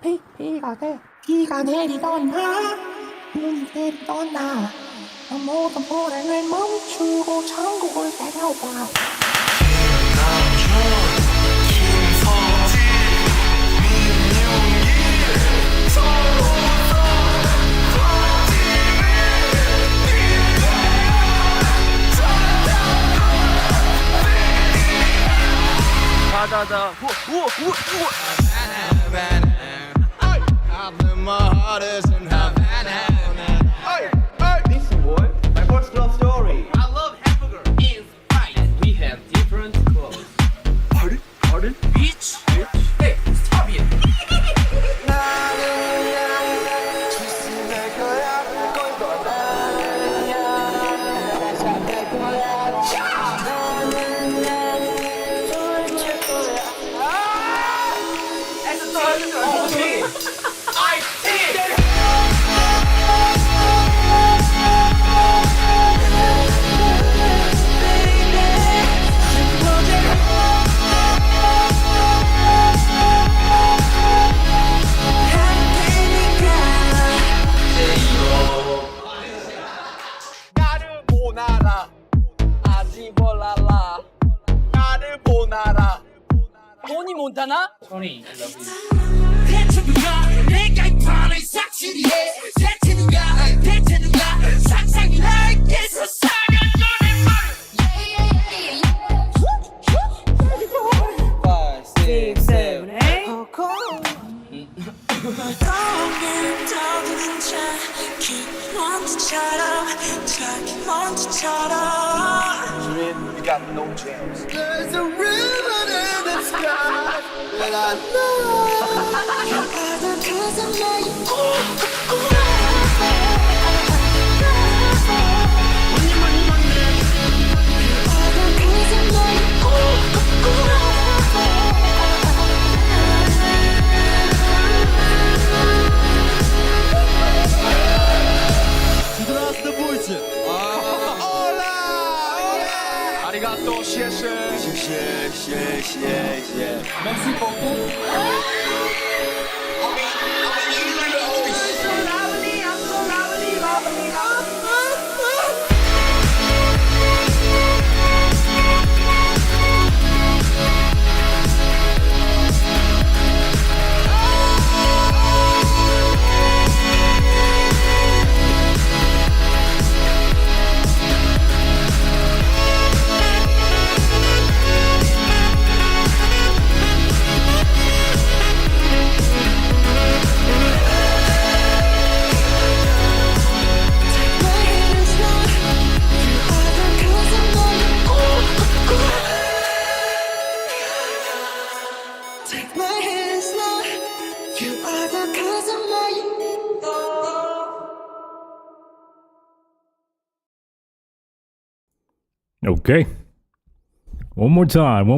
비가 내리던 날 눈이 내리던 날 모든 불행을 멈추고 천국을 내려봐 다다다 우와 My heart is in Havana. Listen boy, my first love story. I love hamburger in fries. And we have different clothes. Pardon? Beach? Hey, stop it. 토니 몬타나? 토니, I love you. 5, 6, 7, 8. Jimin, you got no chance. There's a ribbon in the sky that I know. You are the reason To the last voice. 아리가또, 谢谢. Merci beaucoup. Okay. One more time.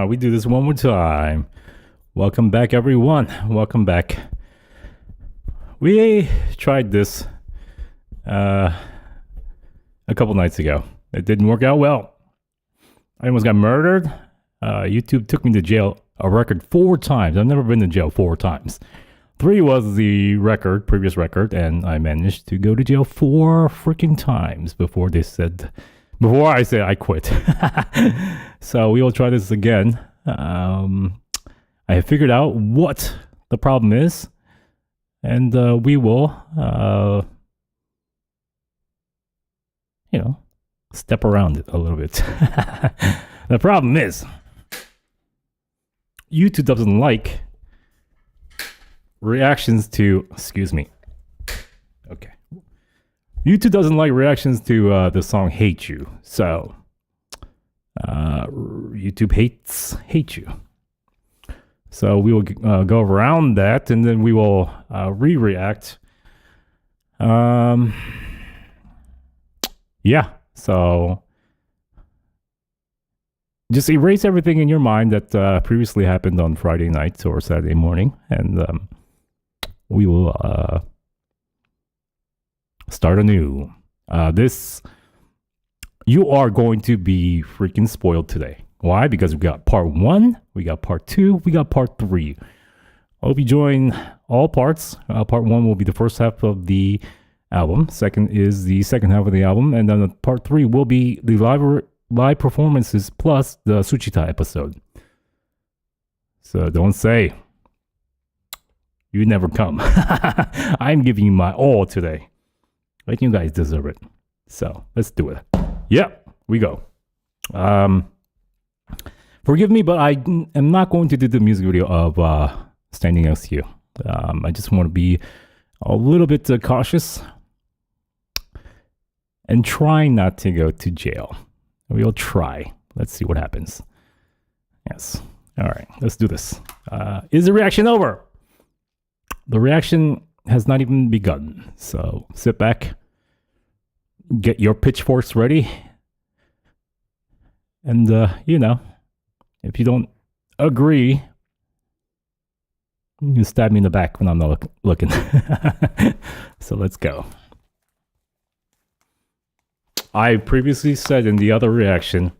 We do this one more time. Welcome back, everyone. Welcome back. We tried this a couple nights ago. It didn't work out well. I almost got murdered. YouTube took me to jail a record 4 times. I've never been to jail 4 times. 3 was the record, previous record, and I managed to go to jail 4 freaking times before I said I quit. So we will try this again. I have figured out what the problem is, and we will, step around it a little bit. The problem is, YouTube doesn't like reactions to, YouTube doesn't like reactions to the song Hate You. So, YouTube hate you. So we will go around that, and then we will re-react. Yeah, so just erase everything in your mind that previously happened on Friday night or Saturday morning, and we will start anew. You are going to be freaking spoiled today. Why? Because we got part 1, we got part 2, we got part 3. I hope you join all parts. Part 1 will be the first half of the album. Second is the second half of the album. And then part 3 will be the live performances plus the Suchita episode. So don't say you never come. I'm giving you my all today. I think you guys deserve it. So let's do it. Yeah, we go. Forgive me, but I am not going to do the music video of Standing Next to You. I just want to be a little bit cautious and try not to go to jail. We'll try. Let's see what happens. Yes. All right, let's do this. Is the reaction over? The reaction has not even begun. So sit back, get your pitchforks ready, and if you don't agree, you can stab me in the back when I'm not looking. So let's go. I previously said in the other reaction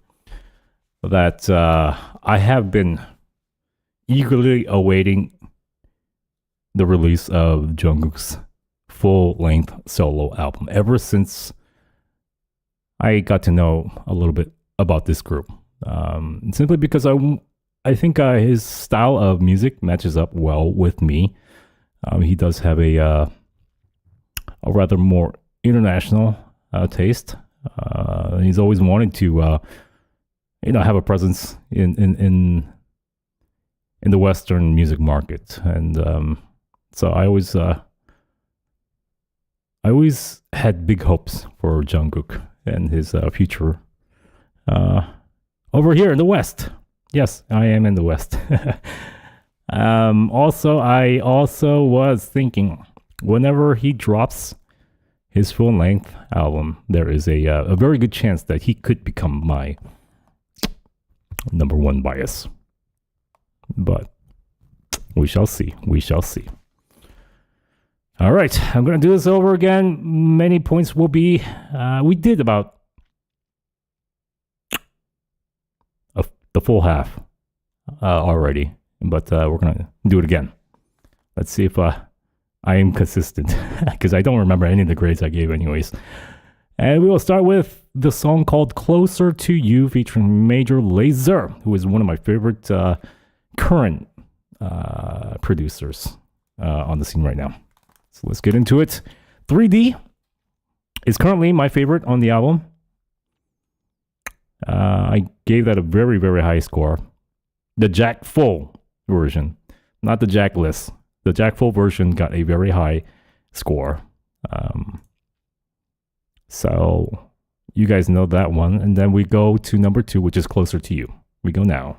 that I have been eagerly awaiting the release of Jungkook's full-length solo album ever since I got to know a little bit about this group. Simply because I think his style of music matches up well with me. He does have a rather more international taste. He's always wanted to have a presence in the Western music market, and so I always had big hopes for Jungkook and his future over here in the West. Yes, I am in the West. I also was thinking, whenever he drops his full-length album, there is a very good chance that he could become my number one bias. But we shall see. We shall see. All right, I'm going to do this over again. Many points will be... we did about the full half already, but we're going to do it again. Let's see if I am consistent, because I don't remember any of the grades I gave anyways. And we will start with the song called Closer to You, featuring Major Lazer, who is one of my favorite current producers on the scene right now. So let's get into it. 3D is currently my favorite on the album. I gave that a very, very high score. The Jack Full version, not the Jackless. The Jack Full version got a very high score. So you guys know that one. And then we go to number 2, which is Closer to You. We go now.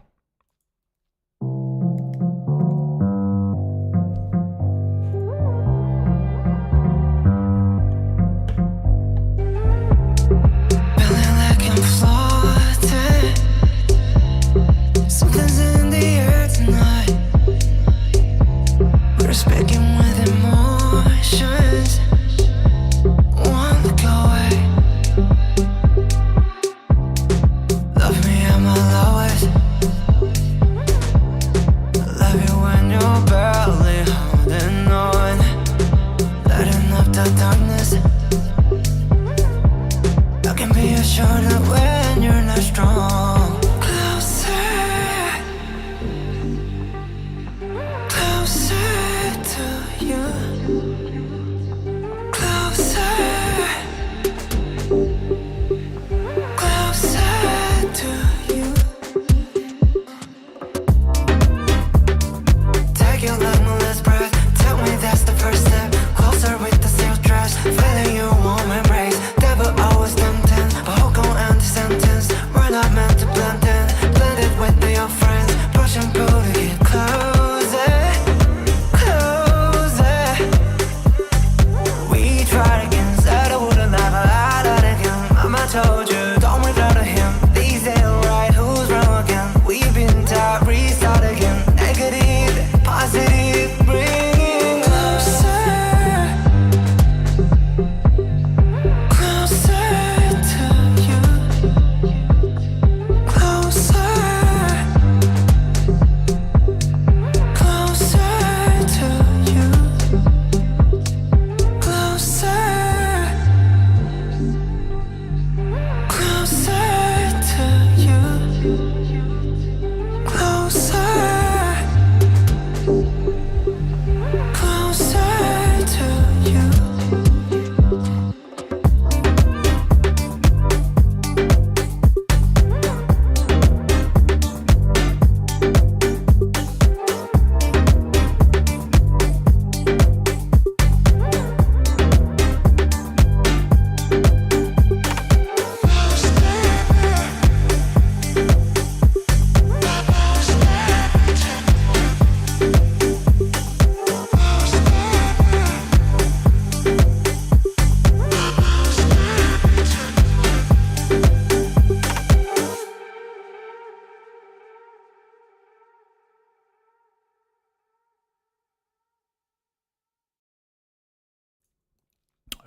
Something's in the air tonight. We're speaking with emotions. Won't look away. Love me at my lowest.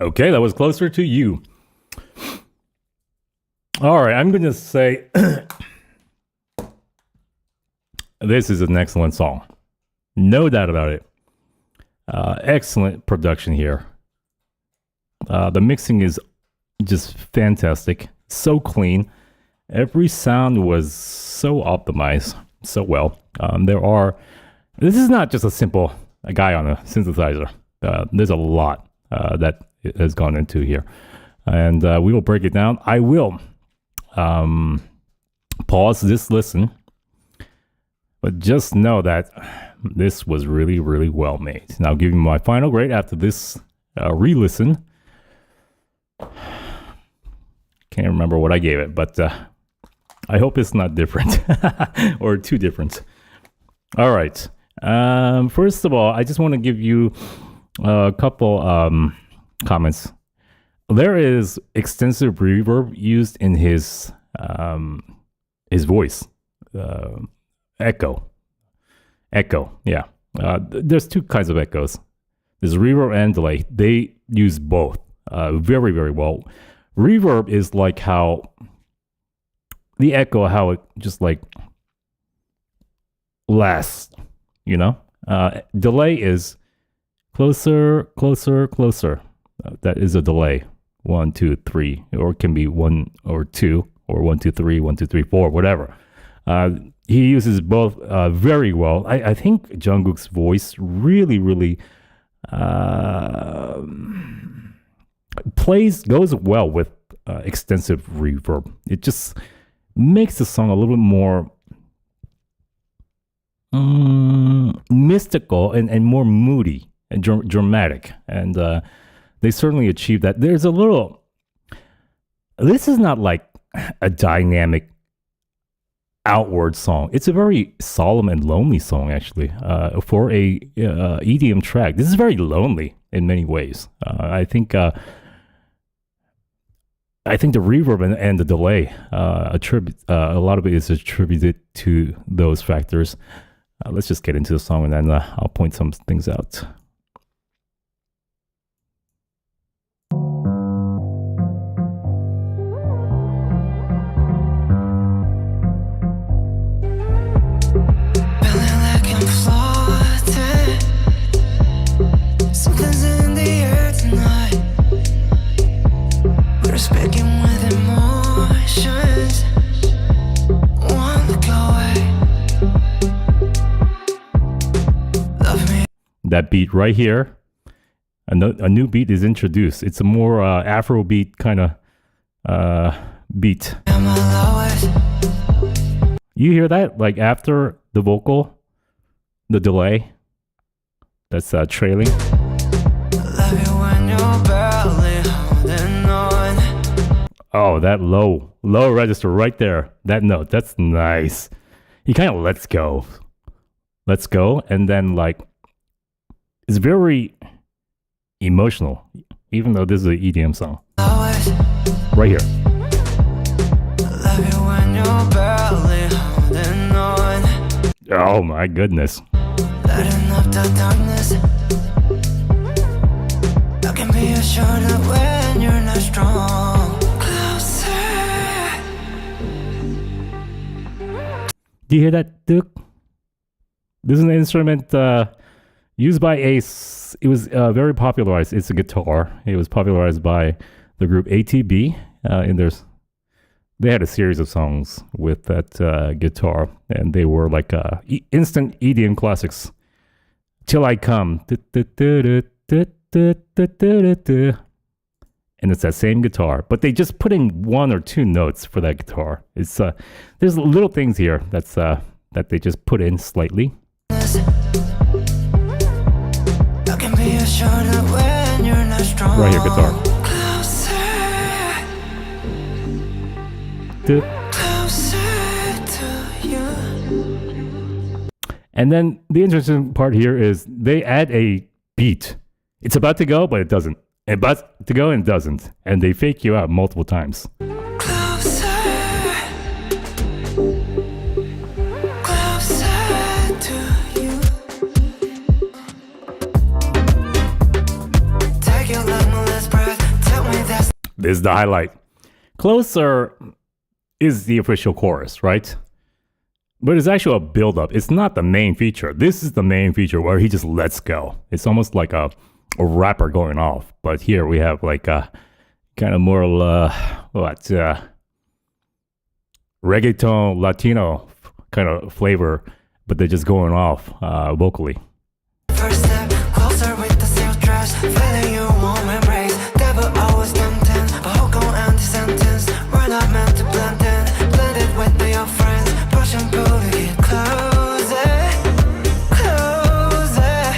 Okay, that was Closer to You. All right, I'm going to say this is an excellent song. No doubt about it. Excellent production here. The mixing is just fantastic. So clean. Every sound was so optimized so well. This is not just a simple guy on a synthesizer. There's a lot that has gone into here. And we will break it down. I will pause this listen. But just know that this was really, really well made. Now, giving my final grade after this re-listen. Can't remember what I gave it, but I hope it's not different or too different. All right. First of all, I just want to give you a couple comments. There is extensive reverb used in his voice. Echo, yeah. There's two kinds of echoes. There's reverb and delay. They use both very, very well. Reverb is like how the echo, how it just like lasts, you know? Delay is closer, closer, closer. That is a delay. 1, 2, 3, or it can be 1 or 2, or 1, 2, 3, 1, 2, 3, 4, whatever. He uses both very well. I think Jungkook's voice really, really goes well with extensive reverb. It just makes the song a little bit more mystical and more moody and dramatic. And they certainly achieved that. This is not like a dynamic outward song. It's a very solemn and lonely song, actually, for a EDM track. This is very lonely in many ways. I think the reverb and the delay a lot of it is attributed to those factors. Let's just get into the song and then I'll point some things out. Something's in the air tonight. We're speaking with emotions. Wanna look away. Love me. That beat right here, a new beat is introduced. It's a more Afro beat kind of beat. You hear that? Like after the vocal, the delay that's trailing. Oh, that low register right there. That note, that's nice. He kind of lets go, and then like it's very emotional, even though this is an EDM song. Right here. Oh my goodness. Lighting up the darkness. I can be assured that when you're not strong. Closer. Do you hear that, Duke? This is an instrument used by Ace. It was very popularized. It's a guitar. It was popularized by the group ATB. They had a series of songs with that guitar, and they were like instant EDM classics. Till I Come. And it's that same guitar, but they just put in 1 or 2 notes for that guitar. It's there's little things here that they just put in slightly. Right here, guitar. And then the interesting part here is they add a beat. It's about to go, but it doesn't. About to go and it doesn't. And they fake you out multiple times. Take your love, my last breath. is the highlight. Closer is the official chorus, right? But it's actually a build-up. It's not the main feature. This is the main feature where he just lets go. It's almost like a rapper going off. But here we have like a kind of more reggaeton Latino kind of flavor, but they're just going off vocally. First step closer with the silk dress, feeling your warm embrace. Devil always tempting, but hook on empty sentence. We're not meant to blend in, blended with your friends. Push and pull to get closer, closer.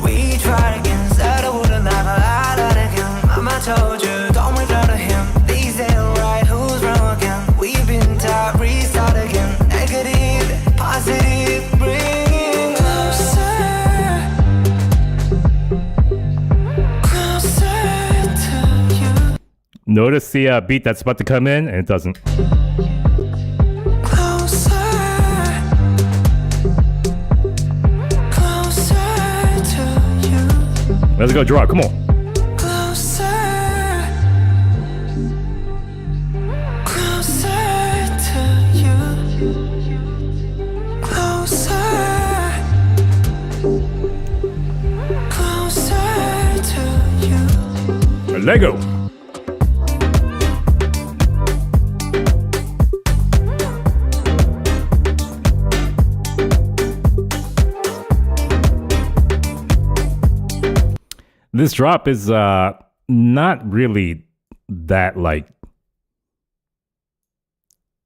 We tried again, said I wouldn't never lie that again. Mama told you, don't regret to him. These ain't right, who's wrong again? We've been taught, restart again. Negative, positive, bring closer, closer to you. Notice the beat that's about to come in, and it doesn't. Closer, closer to you. Let's go draw. Come on. Closer, closer to you. Closer, closer to you. Lego. This drop is not really that like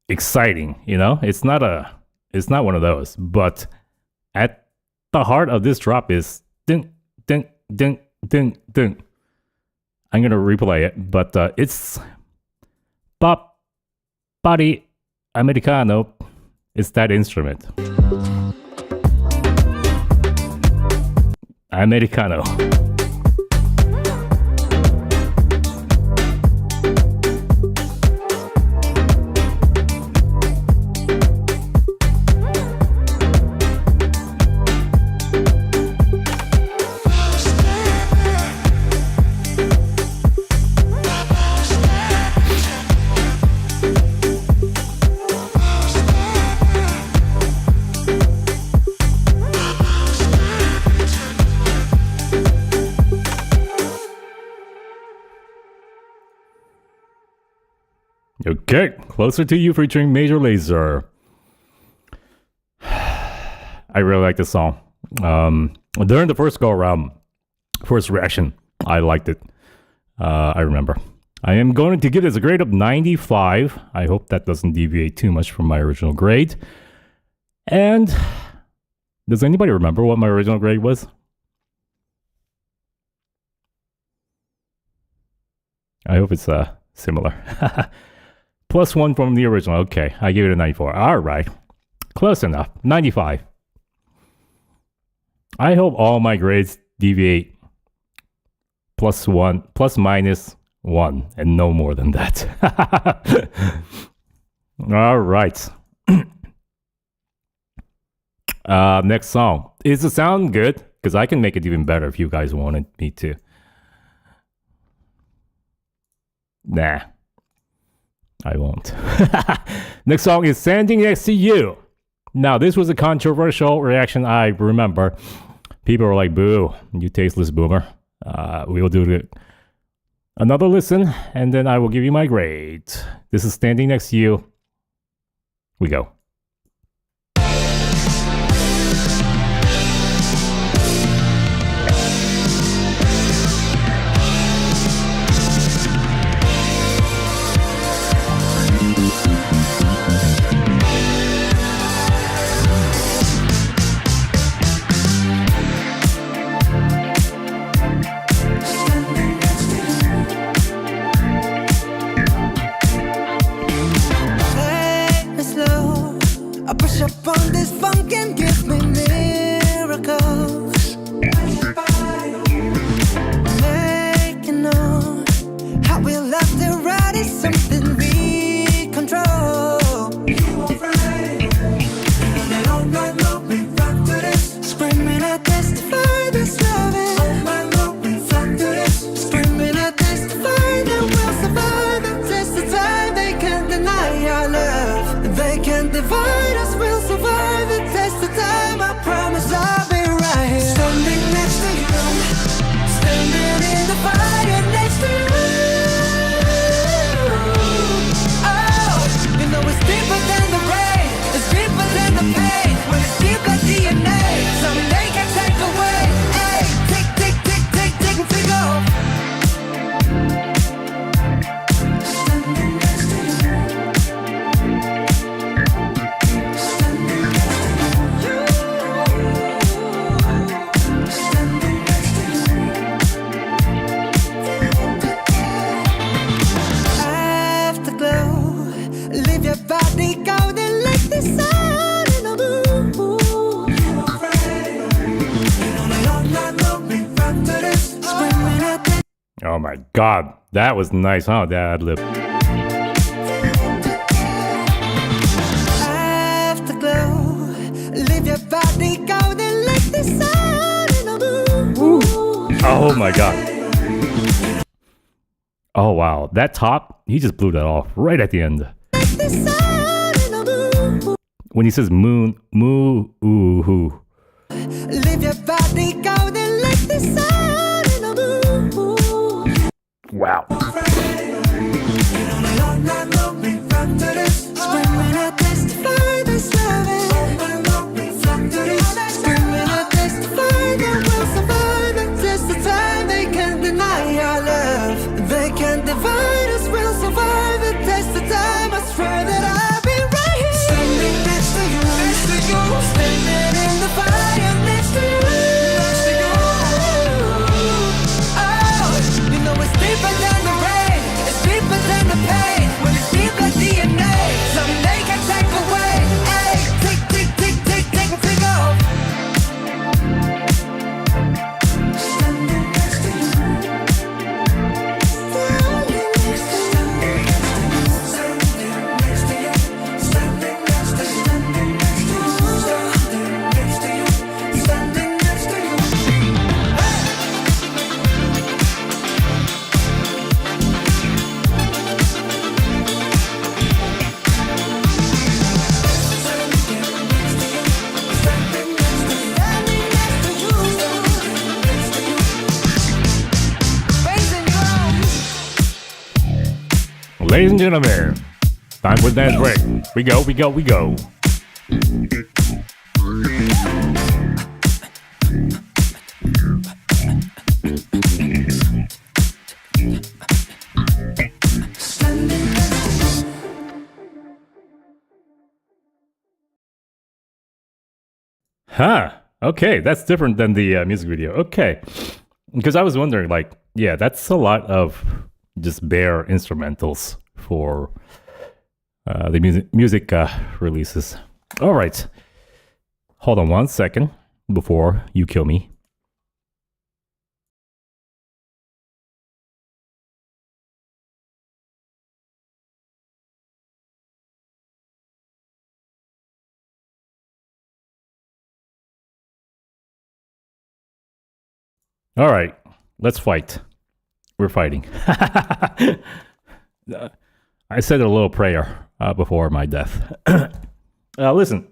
exciting, you know? It's not one of those, but at the heart of this drop is ding ding ding ding ding. I'm going to replay it, but it's pop body americano. It's that instrument. Americano. Okay, Closer to You featuring Major Lazer. I really like this song. During the first go around, first reaction, I liked it. I remember. I am going to give this a grade of 95. I hope that doesn't deviate too much from my original grade. And does anybody remember what my original grade was? I hope it's similar. +1 from the original. Okay, I give it a 94. All right. Close enough. 95. I hope all my grades deviate +1, ±1, and no more than that. All right. Next song. Is the sound good? Because I can make it even better if you guys wanted me to. Nah. I won't. Next song is Standing Next to You. Now, this was a controversial reaction, I remember. People were like, boo, you tasteless boomer. We will do another listen, and then I will give you my grade. This is Standing Next to You. We go. On this funk and give me miracles. Making known how we left it right is something we control. You are right. And all night long we rock to this. Screaming I testify this loving. All night long we rock to this. Screaming I testify divide us, we'll survive the test of time. I promise I'll be right here, standing next to you, standing in the fire next to you. Oh, you know it's deeper than the rain, it's deeper than the pain. When it's deep like DNA, someday can take away. Hey, tick, tick, tick, tick, tick, and tick off. Standing next to you. Oh my god, that was nice, huh? That ad lib. Afterglow, leave your body golden like the sun in a blue. Oh my god. Oh wow, that top, he just blew that off right at the end. Like the sun in a blue. When he says moon, moo, ooh, hoo. Leave your body golden like the sun in a blue. Wow. Ladies and gentlemen, time for dance break. We go, we go, we go. Huh. Okay, that's different than the music video. Okay. Because I was wondering, like, yeah, that's a lot of just bare instrumentals for the music releases. All right. Hold on one second before you kill me. All right, let's fight. We're fighting. I said a little prayer before my death. Listen,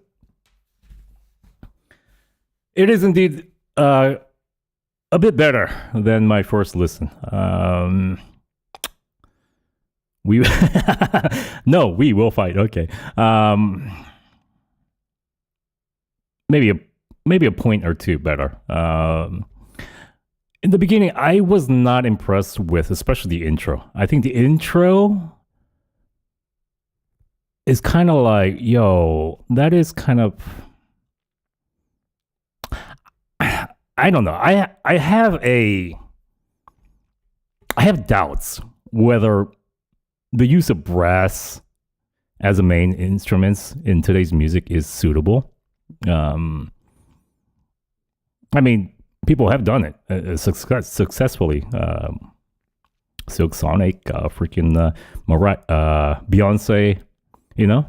it is indeed a bit better than my first listen. We no, we will fight. Okay, maybe a point or two better. In the beginning, I was not impressed with, especially the intro. I think the intro is kind of like, yo, that is kind of, I don't know. I have doubts whether the use of brass as a main instruments in today's music is suitable. I mean, people have done it successfully. Silk Sonic, freaking Beyonce, you know?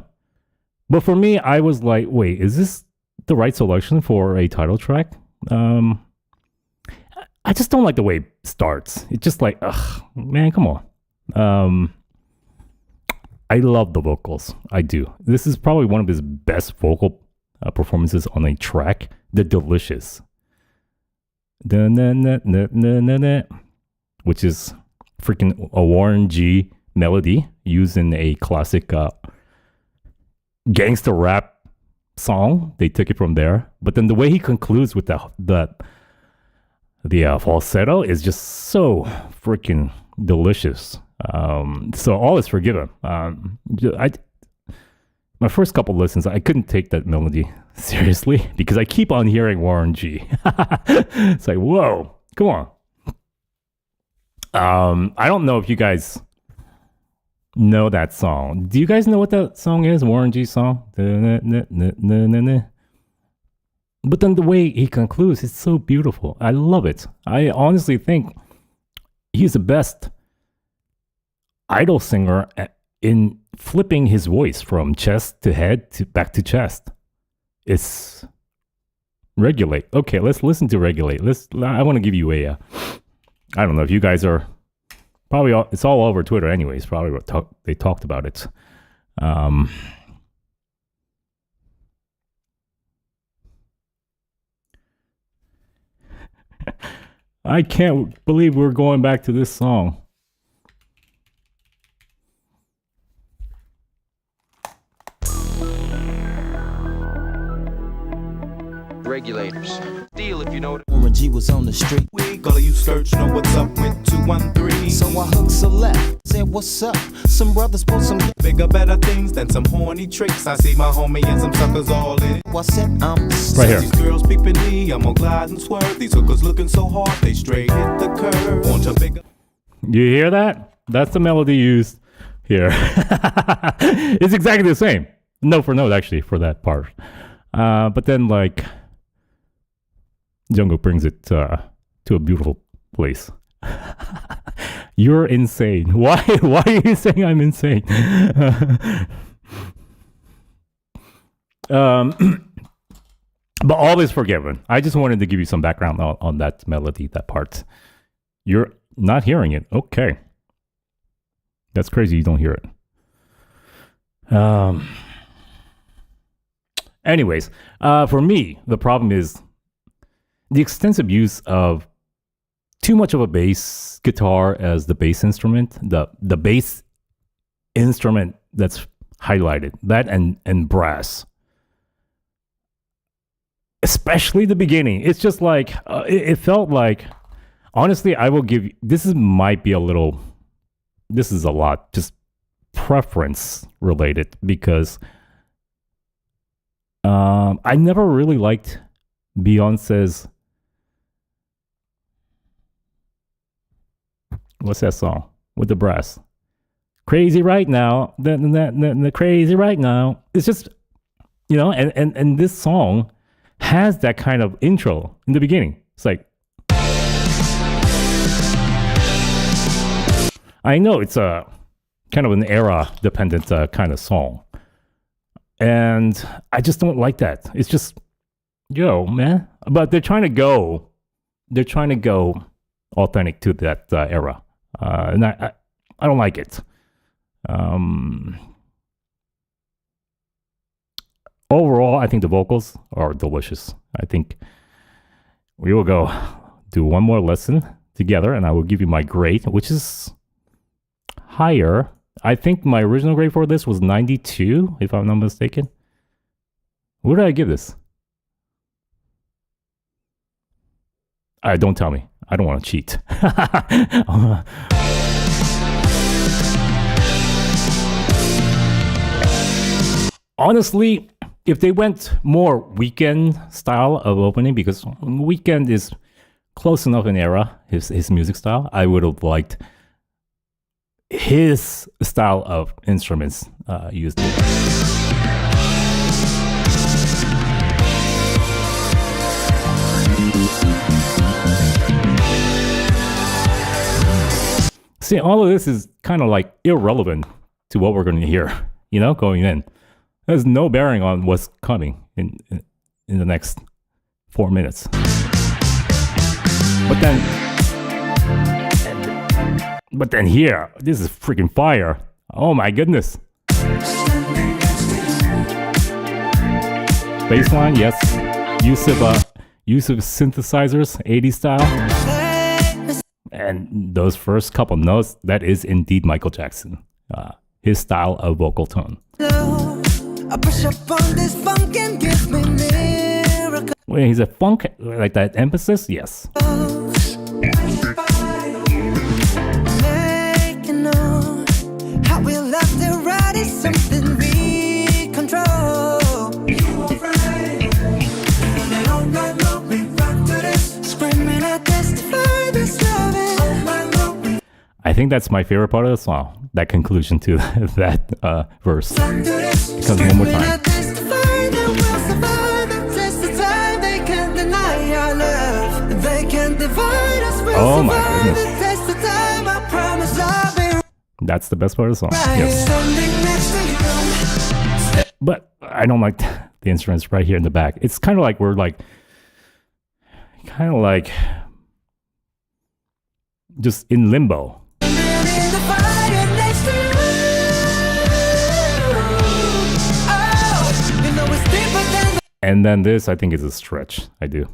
But for me, I was like, wait, is this the right selection for a title track? I just don't like the way it starts. It's just like, ugh, man, come on. I love the vocals. I do. This is probably one of his best vocal performances on a track. They're delicious. Which is freaking a Warren G melody used in a classic gangster rap song. They took it from there. But then the way he concludes with the falsetto is just so freaking delicious. So all is forgiven. My first couple listens, I couldn't take that melody seriously because I keep on hearing Warren G. It's like, whoa, come on. I don't know if you guys know that song. Do you guys know what that song is? Warren G song? But then the way he concludes, it's so beautiful. I love it. I honestly think he's the best idol singer in flipping his voice from chest to head to back to chest. It's Regulate. Okay, let's listen to Regulate. I want to give you a I don't know if you guys are probably it's all over Twitter anyways. Probably they talked about it. I can't believe we're going back to this song. Regulators. Deal if you know. Warren G was on the street. All of you search know what's up with 213. So I hooked select, said what's up. Some brothers want some Bigger, better things than some horny tricks. I see my homie and some suckers all in it. I said I'm right here. These girls peeping me, I'm gonna glide and swerve. These hookers looking so hard, they straight hit the curve. Want to bigger. You hear that? That's the melody used here. It's exactly the same. Note for note, actually, for that part. But then, like, Jungkook brings it to a beautiful place. You're insane. Why are you saying I'm insane? But always forgiven. I just wanted to give you some background on that melody, that part. You're not hearing it. Okay. That's crazy you don't hear it. Anyways, for me, the problem is the extensive use of too much of a bass guitar as the bass instrument, the bass instrument that's highlighted, that and brass. Especially the beginning. It's just like, it felt like, honestly, I will give you, this is a lot, just preference related, because I never really liked Beyonce's, what's that song with the brass? Crazy Right Now, the Crazy Right Now. It's just, and this song has that kind of intro in the beginning. It's like, I know it's a kind of an era dependent kind of song, and I just don't like that. It's just, man. But they're trying to go authentic to that era, and I don't like it. Overall, I think the vocals are delicious. I think we will go do one more lesson together, and I will give you my grade, which is higher. I think my original grade for this was 92, if I'm not mistaken. What did I give this? Don't tell me. I don't want to cheat. Honestly, if they went more Weekend style of opening, because Weekend is close enough in era, his music style, I would have liked his style of instruments used. See, all of this is kind of like irrelevant to what we're going to hear, going in. There's no bearing on what's coming in the next 4 minutes. But then here, this is freaking fire. Oh my goodness. bass line, yes. Use of synthesizers, 80s style. And those first couple notes, that is indeed Michael Jackson. His style of vocal tone. Wait, he's a funk, like that emphasis? Yes. I think that's my favorite part of the song. That conclusion to that verse. It comes one more time. Oh my goodness. That's the best part of the song. Yes. But I don't like the instruments right here in the back. It's kind of like we're like, just in limbo. And then this, I think, is a stretch. I do.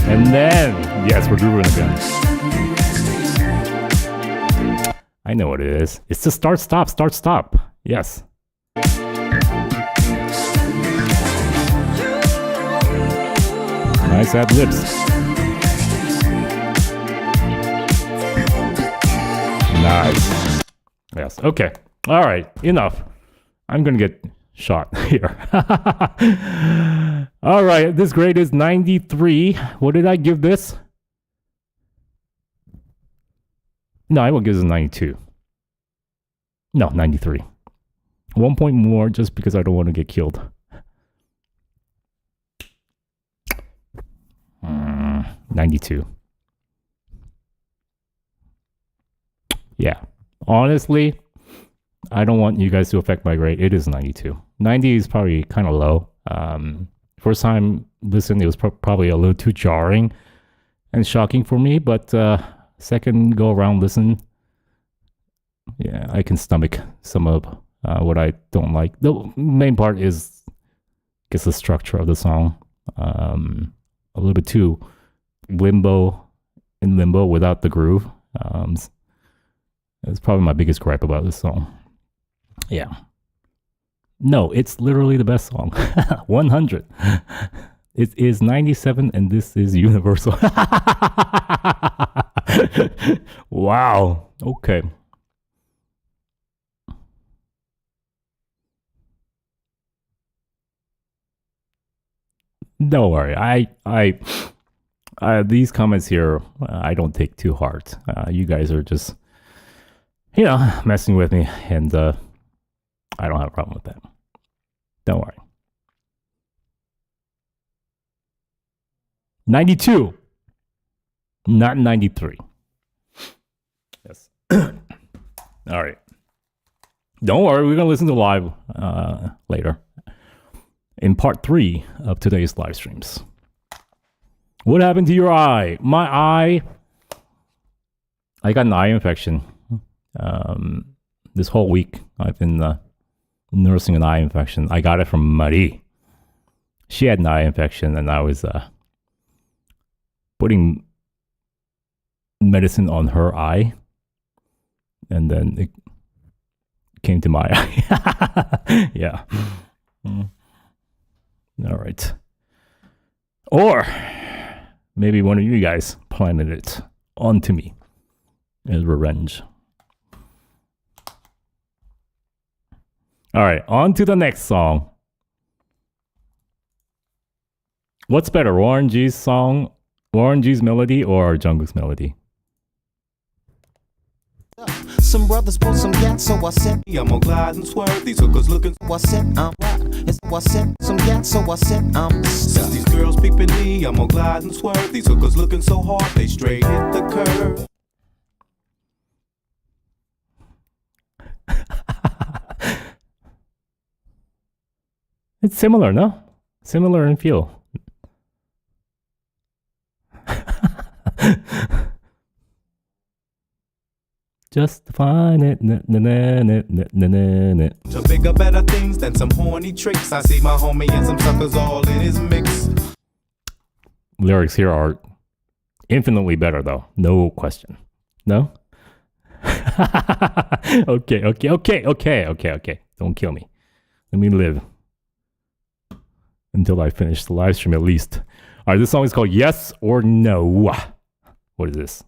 And then, yes, we're grooving again. I know what it is. It's the start, stop, start, stop. Yes. Nice ad-libs. Nice. Yes. Okay. All right. Enough. I'm going to get shot here. All right. This grade is 93. What did I give this? No, I will give this a 92. No, 93. 1 point more just because I don't want to get killed. 92. Yeah. Honestly, I don't want you guys to affect my grade. It is 92. 90 is probably kind of low. First time listen, it was probably a little too jarring and shocking for me. But second go around listen, yeah, I can stomach some of what I don't like. The main part is, I guess, the structure of the song. A little bit too limbo without the groove. That's probably my biggest gripe about this song. Yeah. No, it's literally the best song. 100. It is 97 and this is universal. Wow. Okay. Don't worry. I these comments here, I don't take too hard. You guys are just, messing with me, and I don't have a problem with that. Don't worry. 92, not 93. Yes. All right. Don't worry, we're gonna listen to live later in part 3 of today's live streams. What happened to your eye? My eye. I got an eye infection. This whole week I've been nursing an eye infection. I got it from Marie. She had an eye infection and I was putting medicine on her eye, and then it came to my eye. Yeah. All right. Or maybe one of you guys planted it onto me as revenge. All right, on to the next song. What's better, Warren G's song, Warren G's melody, or Jungkook's melody? Some brothers pull some gas, so I said, I'm gonna glide and swerve. These hookers looking. I said, some gas, so I said, Since these girls peeping me, I'm gonna glide and swerve. These hookers looking so hard, they straight hit the curve. It's similar, no? Similar in feel. just fine. To bigger, better things than some horny tricks. I see my homie and some suckers all in his mix. Lyrics here are infinitely better, though. No question. No? Okay. Don't kill me. Let me live until I finish the live stream at least. All right, this song is called Yes or No. What is this?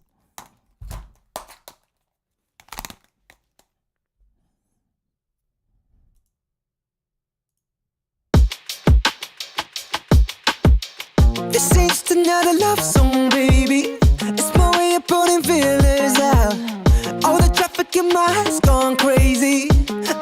This ain't just another love song, baby. It's my way of putting feelers out. All the traffic in my head's gone crazy.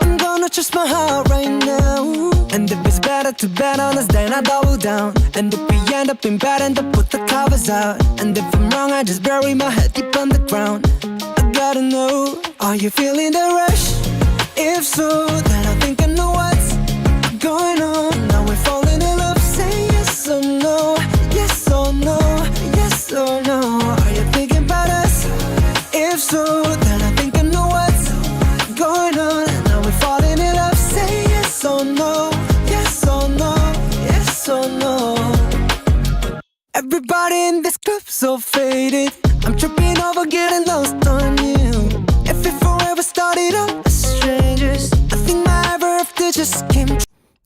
I'm gonna trust my heart right now. And if it's better to bet on us, then I double down. And if we end up in bed, end up with the covers out. And if I'm wrong, I just bury my head deep underground. I gotta know, are you feeling the rush? If so, then I think I know what's going on. Now we're falling in love, say yes or no. Yes or no, yes or no. Are you thinking about us? If so, then I think I know what's going on. Now we're falling in love, say yes or no. Yes or no, yes or no. Everybody in this club so faded. I'm tripping over getting lost on you. If it forever started out as strangers, I think my ever after just came true.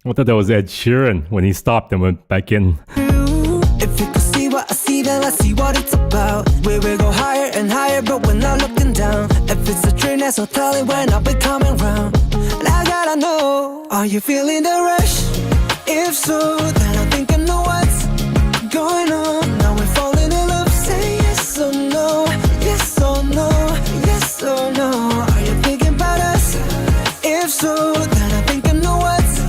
I thought that was Ed Sheeran when he stopped and went back in. If you could see what I see, then I see what it's about. We will go higher and higher, but we're not looking down. If it's a train, that's no telling when I'll be coming round. And I gotta know, are you feeling the rush? If so, then I think I know what's going on. Now we're falling in love, say yes or no. Yes or no, yes or no. Are you thinking about us? If so, then I think I know what's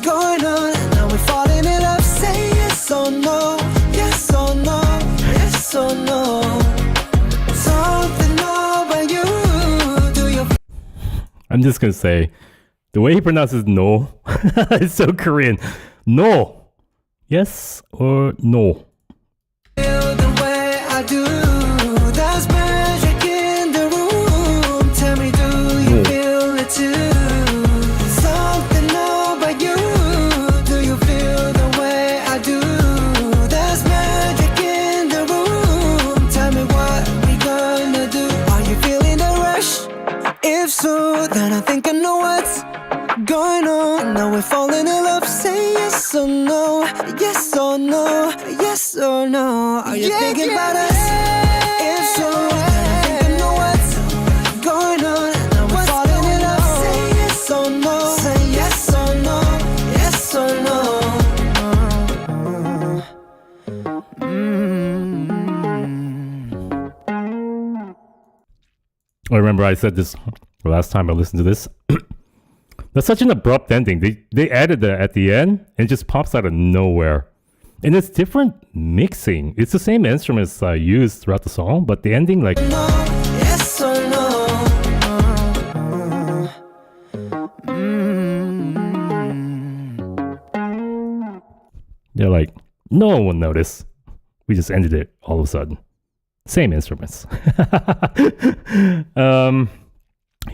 going on. Now we're falling in love, say yes or no. Yes or no, yes or no. Something about you. Do you I'm just gonna say, the way he pronounces no, it's so Korean. No. Yes or no. feel the way I do? There's magic in the room. Tell me, do you feel it too? Something about you. Do you feel the way I do? There's magic in the room. Tell me what we gonna do. Are you feeling the rush? If so, then I think I know what's going on. Now we're falling in love, say yes or no. Yes or no, yes or no. Are you thinking about us? If so, then I think I know what's going on. Now we're falling in love, say yes or no. Say yes or no, yes or no. I remember I said this the last time I listened to this. That's such an abrupt ending. They added that at the end and it just pops out of nowhere. And it's different mixing. It's the same instruments used throughout the song, but the ending, like, Yes or no. they're like, no one will notice. We just ended it all of a sudden. Same instruments.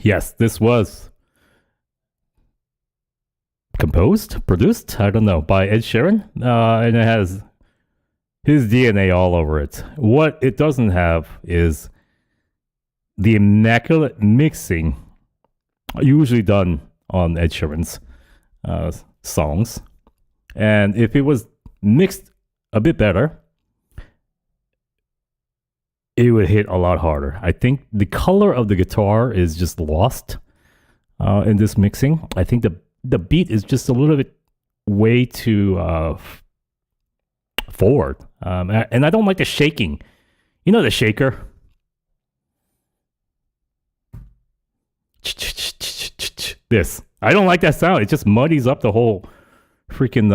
Yes, this was composed, produced, I don't know, by Ed Sheeran. And it has his DNA all over it. What it doesn't have is the immaculate mixing usually done on Ed Sheeran's songs. And if it was mixed a bit better, it would hit a lot harder. I think the color of the guitar is just lost in this mixing. I think the beat is just a little bit way too forward. And I don't like the shaking. You know the shaker? This. I don't like that sound. It just muddies up the whole freaking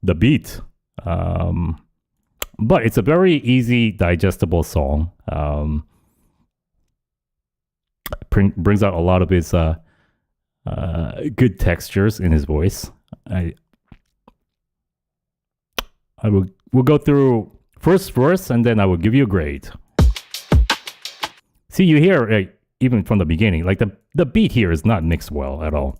the beat. But it's a very easy, digestible song. Brings out a lot of his good textures in his voice. We'll go through first verse and then I will give you a grade. See, you hear even from the beginning. Like the beat here is not mixed well at all.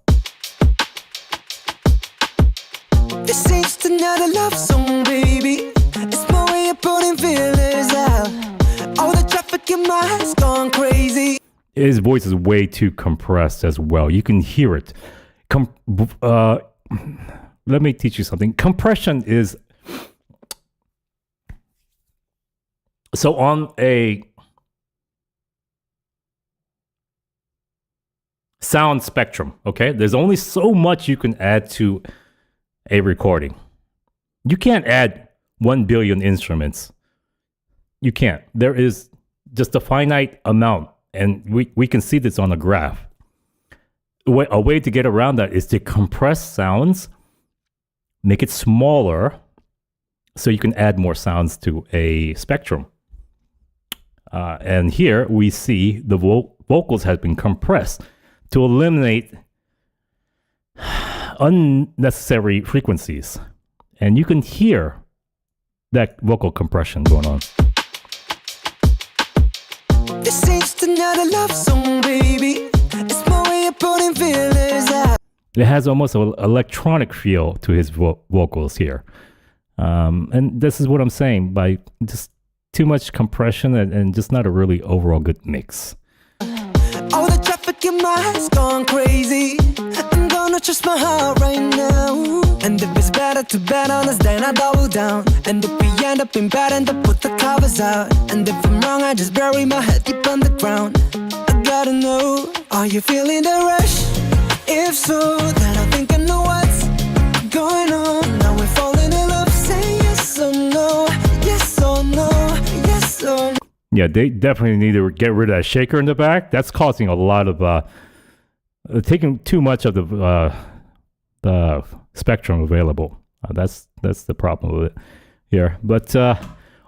This ain't just another love song, baby. It's my way of putting feelers out. All the traffic in my head's gone crazy. His voice is way too compressed as well. You can hear it. Let me teach you something. Compression is... So on a sound spectrum, okay, there's only so much you can add to a recording. You can't add 1 billion instruments. You can't. There is just a finite amount, and we can see this on a graph. A way to get around that is to compress sounds, make it smaller, so you can add more sounds to a spectrum. And here we see the vocals have been compressed to eliminate unnecessary frequencies. And you can hear that vocal compression going on. This ain't just another love song, baby. It's my way of putting feelers out. It has almost an electronic feel to his vocals here. And this is what I'm saying, by just too much compression and just not a really overall good mix. All the traffic in my head's gone crazy. I'm gonna trust my heart right now. And if it's better to bet on us, then I double down. And if we end up in bed, and I put the covers out. And if I'm wrong, I just bury my head deep underground. I gotta know, are you feeling the rush? If so, then I think I know what's going on. Now we're falling in love, say yes or no. Yes or no, yes or no. Yeah, they definitely need to get rid of that shaker in the back. That's causing a lot of taking too much of the spectrum available. That's the problem with it here. But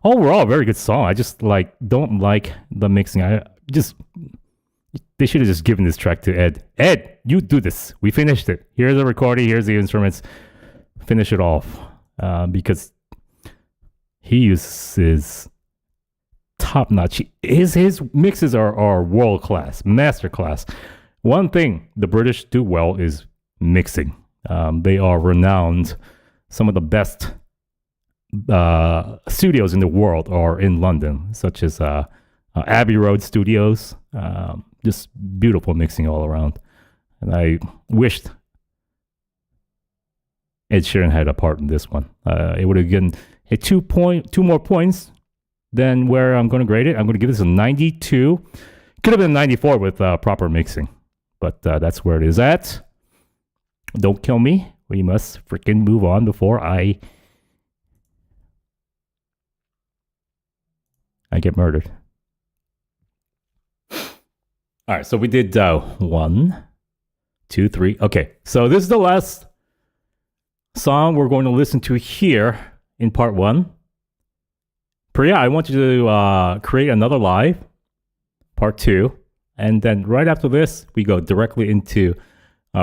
overall, very good song. I just don't like the mixing. They should have just given this track to Ed. Ed, you do this. We finished it. Here's the recording. Here's the instruments. Finish it off, because he uses top notch. His mixes are world class, master class. One thing the British do well is mixing. They are renowned. Some of the best studios in the world are in London, such as Abbey Road Studios. Just beautiful mixing all around. And I wished Ed Sheeran had a part in this one. It would have given a 2 more points than where I'm going to grade it. I'm going to give this a 92. Could have been 94 with proper mixing, but that's where it is at. Don't kill me. We must freaking move on before I get murdered. All right, so we did 1, 2, 3. Okay, so this is the last song we're going to listen to here in part 1. Priya, I want you to create another live, part 2. And then right after this, we go directly into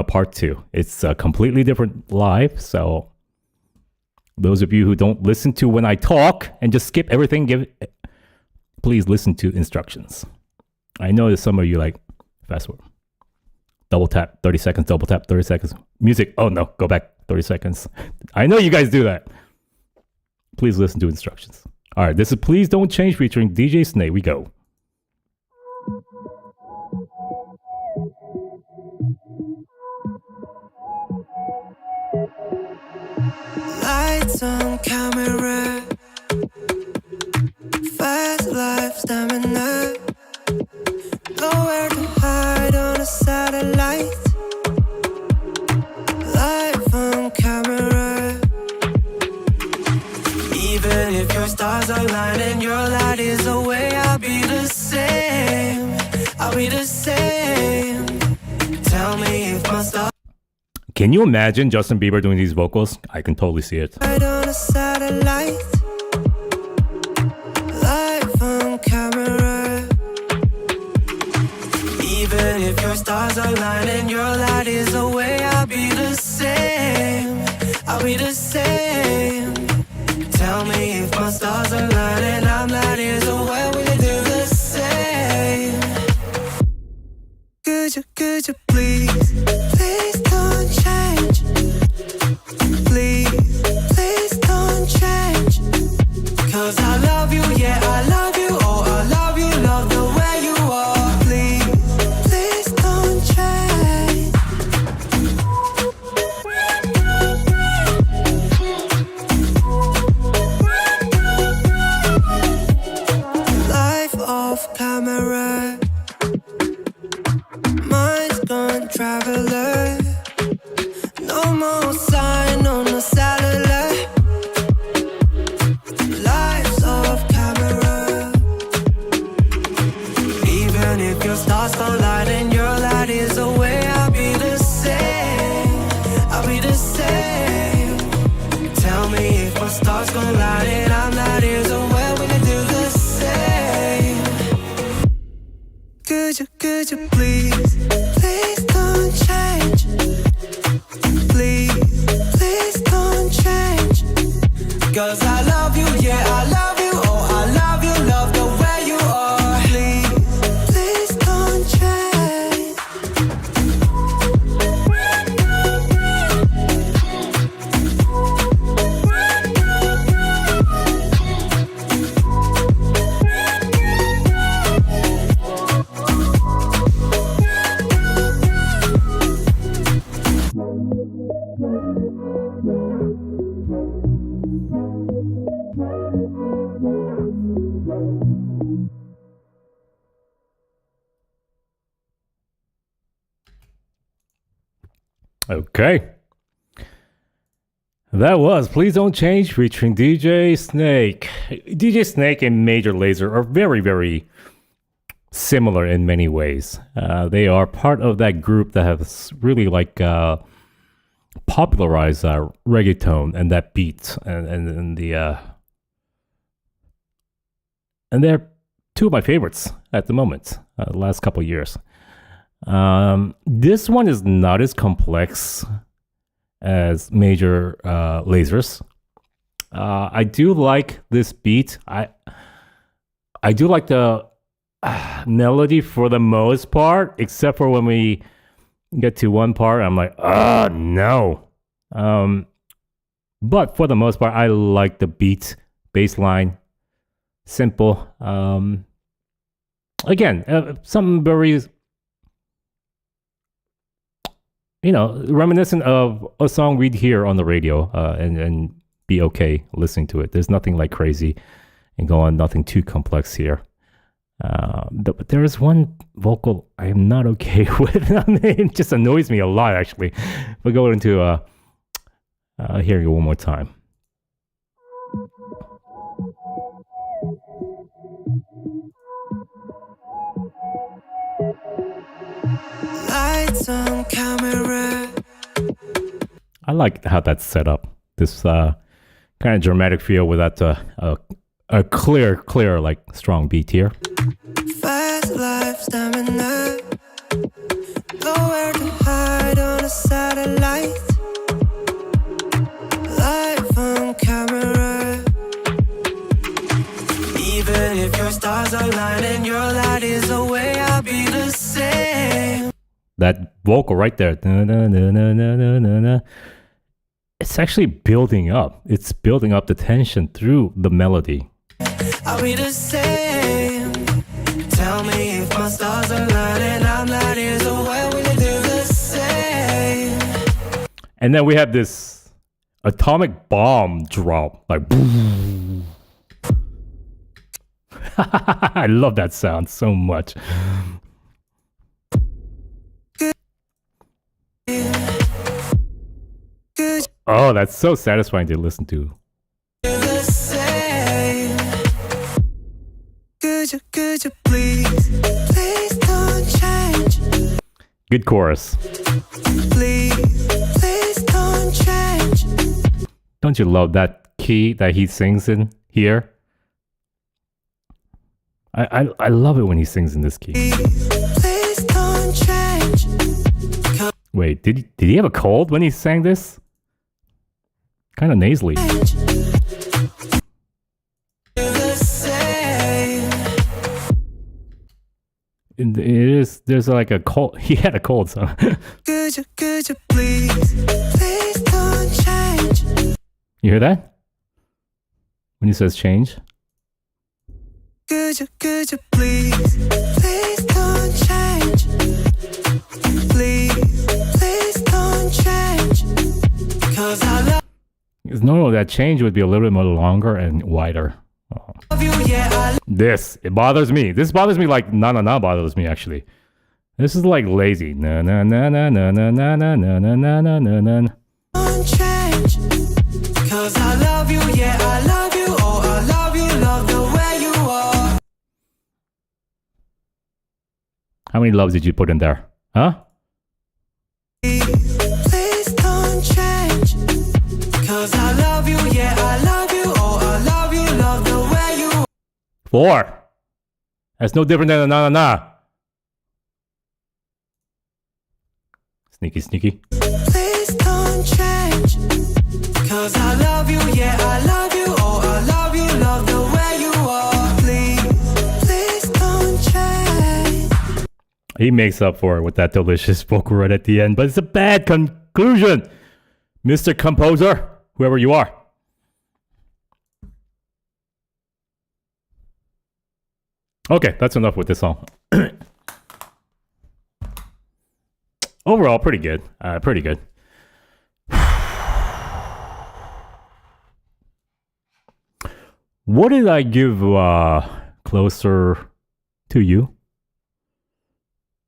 part 2. It's a completely different live. So those of you who don't listen to when I talk and just skip everything, please listen to instructions. I know that some of you fast forward. Double tap, 30 seconds, double tap, 30 seconds. Music, oh no, go back 30 seconds. I know you guys do that. Please listen to instructions. All right, this is Please Don't Change featuring DJ Snake. We go. Lights on camera, fast life stamina, nowhere to hide on a satellite. Life on camera, even if your stars align and your light is away, I'll be the same. I'll be the same. Tell me if my stars. Can you imagine Justin Bieber doing these vocals? I can totally see it. Right on a satellite, live on camera. Even if your stars align and your light is away, I'll be the same. I'll be the same. Tell me if my stars align and I'm not years away, we do the same. could you please, please don't change. Please don't change. 'Cause I love you, yeah, I love you. Oh, I love you, love the way you are. Please don't change. Life off camera, mind's gone traveler. No more sign on the satellite. Life's off camera. Even if your stars don't light and your light is away, I'll be the same. I'll be the same. Tell me if my stars gon' light and I'm not years away, we can do the same. Could you please, please don't change. Please don't change. 'Cause I love you, yeah, I love you. Oh, I love you, love the way you are. Please don't change. Okay. That was Please Don't Change featuring DJ Snake. DJ Snake and Major Lazer are very, very similar in many ways. They are part of that group that has really popularized reggaeton and that beat and they're two of my favorites at the moment, the last couple of years. This one is not as complex as Major Lazer's. I do like this beat. I do like the melody for the most part, except for when we get to one part, I'm like, no. But for the most part, I like the beat, bass line, simple. Again, something very, reminiscent of a song we'd hear on the radio and be okay listening to it. There's nothing like crazy and go on, nothing too complex here. But there is one vocal I am not okay with. It just annoys me a lot, actually. We'll go into hearing it one more time. Lights on camera. I like how that's set up. This kind of dramatic feel without a clear, like strong beat here. Fast life stamina. Nowhere to hide on a satellite. Life on camera. Even if your stars align and your light is away, I'll be the same. That vocal right there. It's actually building up. It's building up the tension through the melody. I'll be the same. Tell me if my stars align and I'm not years away, we can do the same. And then we have this atomic bomb drop. Like, I love that sound so much. Oh, that's so satisfying to listen to. Could you please don't change. Good chorus. Please don't change. Don't you love that key that he sings in here? I love it when he sings in this key. Please don't change. Wait, did he have a cold when he sang this? Kind of nasally. it is. There's like a cold. He had a cold, so. Could you please don't change. You hear that? When he says change. Could you please don't change. Please don't change. 'Cause I love It's normal that change would be a little bit more longer and wider. Oh. you, yeah, I It bothers me. This bothers me like na bothers me actually. This is like lazy. Na na na na na na na na na na na na na na. don't change. 'Cause I love you, yeah, I love you. Oh, I love you, love the way you are. How many loves did you put in there? Huh? Please don't change. 'Cause I love you, yeah, I love you. Oh, I love you, love the way you are. 4. That's no different than a na na na. Sneaky. Please don't change. 'Cause I love you, yeah, I love you. Oh, I love you, love the way you are. Please don't change. He makes up for it with that delicious vocal right at the end, but it's a bad conclusion, Mr. Composer, whoever you are. Okay, that's enough with this song. Overall, pretty good. Pretty good. What did I give Closer to You?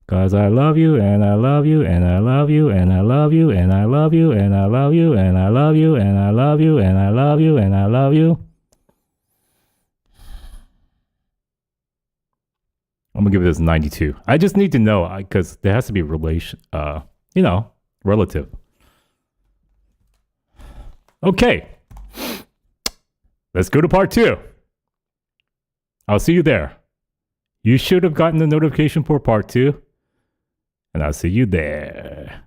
'Cause I love you and I love you and I love you and I love you and I love you and I love you and I love you and I love you and I love you and I love you. I'm gonna give this 92. I just need to know because there has to be relative. Okay, let's go to part 2. I'll see you there. You should have gotten the notification for part 2, and I'll see you there.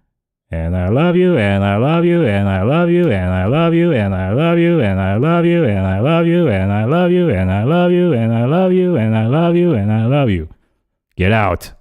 And I love you, and I love you, and I love you, and I love you, and I love you, and I love you, and I love you, and I love you, and I love you, and I love you, and I love you, and I love you. Get out.